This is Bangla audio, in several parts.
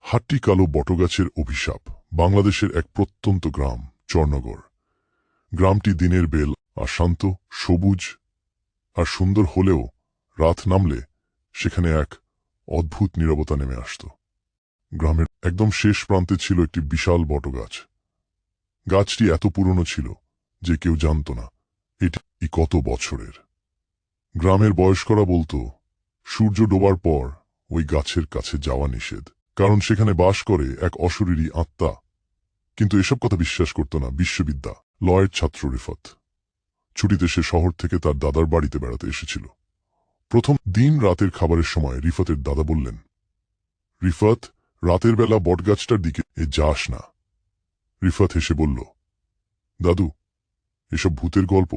হাট্টি কালো বটগাছের অভিশাপ। বাংলাদেশের এক প্রত্যন্ত গ্রাম চরনগর। গ্রামটি দিনের বেল আর শান্ত, সবুজ আর সুন্দর হলেও রাত নামলে সেখানে এক অদ্ভুত নীরবতা নেমে আসত। গ্রামের একদম শেষ প্রান্তে ছিল একটি বিশাল বটগাছ। গাছটি এত পুরনো ছিল যে কেউ জানত না এটি কত বছরের। গ্রামের বয়স্করা বলতো সূর্য ডোবার পর ওই গাছের কাছে যাওয়া নিষেধ, কারণ সেখানে বাস করে এক অশরীরী আত্মা। কিন্তু এসব কথা বিশ্বাস করত না বিশ্ববিদ্যালয়ের ছাত্র রিফাত। ছুটিতে সে শহর থেকে তার দাদার বাড়িতে বেড়াতে এসেছিল। প্রথম দিন রাতের খাবারের সময় রিফাতের দাদা বললেন, রিফাত, রাতের বেলা বটগাছটার দিকে যাস না। রিফাত হেসে বলল, দাদু, এসব ভূতের গল্প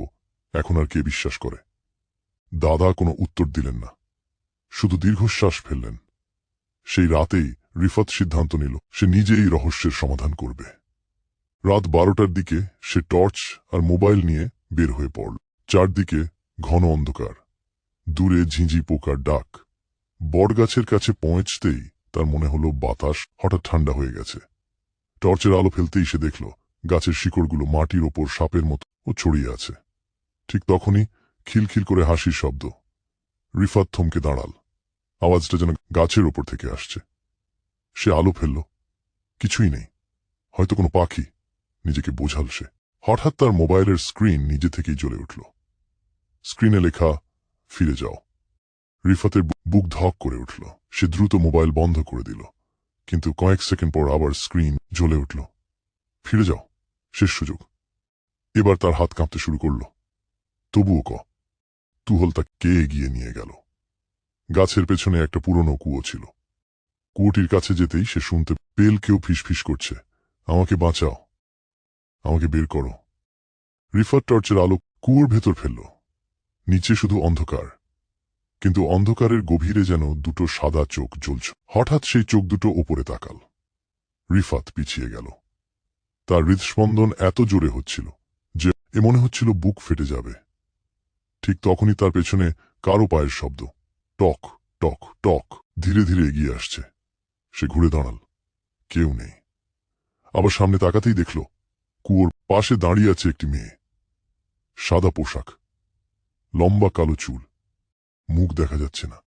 এখন আর কে বিশ্বাস করে? দাদা কোনো উত্তর দিলেন না, শুধু দীর্ঘশ্বাস ফেললেন। সেই রাতেই রিফাত সিদ্ধান্ত নিল সে নিজেই রহস্যের সমাধান করবে। রাত 12টার দিকে সে টর্চ আর মোবাইল নিয়ে বের হয়ে পড়ল। চারদিকে ঘন অন্ধকার, দূরে ঝিঁঝি পোকার ডাক। বটগাছের কাছে পৌঁছতেই তার মনে হলো বাতাস হঠাৎ ঠান্ডা হয়ে গেছে। টর্চের আলো ফেলতেই সে দেখল গাছের শিকড়গুলো মাটির ওপর সাপের মতো ছড়িয়ে আছে। ঠিক তখনই খিলখিল করে হাসির শব্দ। রিফাত থমকে দাঁড়াল। আওয়াজটা যেন গাছের ওপর থেকে আসছে। সে আলো ফেলল, কিছুই নেই। হয়তো কোনো পাখি, নিজেকে বোঝাল সে। হঠাৎ তার মোবাইলের স্ক্রিন নিজে থেকেই জ্বলে উঠল। স্ক্রিনে লেখা, ফিরে যাও। রিফাতের বুক ধক করে উঠল। সে দ্রুত মোবাইল বন্ধ করে দিল, কিন্তু কয়েক সেকেন্ড পর আবার স্ক্রিন জ্বলে উঠল। ফিরে যাও, শেষ সুযোগ। এবার তার হাত কাঁপতে শুরু করল। তবুও তুহল তা কে এগিয়ে নিয়ে গেল। গাছের পেছনে একটা পুরনো কুয়ো ছিল। কুয়োটির কাছে যেতেই সে শুনতে পেল কেউ ফিসফিস করছে, আমাকে বাঁচাও, আমাকে বের করো। রিফাত টর্চের আলো কুয়োর ভেতর ফেলল। নিচে শুধু অন্ধকার, কিন্তু অন্ধকারের গভীরে যেন দুটো সাদা চোখ জ্বলছে। হঠাৎ সেই চোখ দুটো ওপরে তাকাল। রিফাত পিছিয়ে গেল। তার হৃদস্পন্দন এত জোরে হচ্ছিল যে মনে হচ্ছিল বুক ফেটে যাবে। ঠিক তখনই তার পেছনে কারো পায়ের শব্দ, টক টক টক, ধীরে ধীরে এগিয়ে আসছে। সে ঘুরে দাঁড়াল, কেউ নেই। আবার সামনে তাকাতেই দেখল কুয়োর পাশে দাঁড়িয়ে আছে একটি মেয়ে। সাদা পোশাক, লম্বা কালো চুল, মুখ দেখা যাচ্ছে না।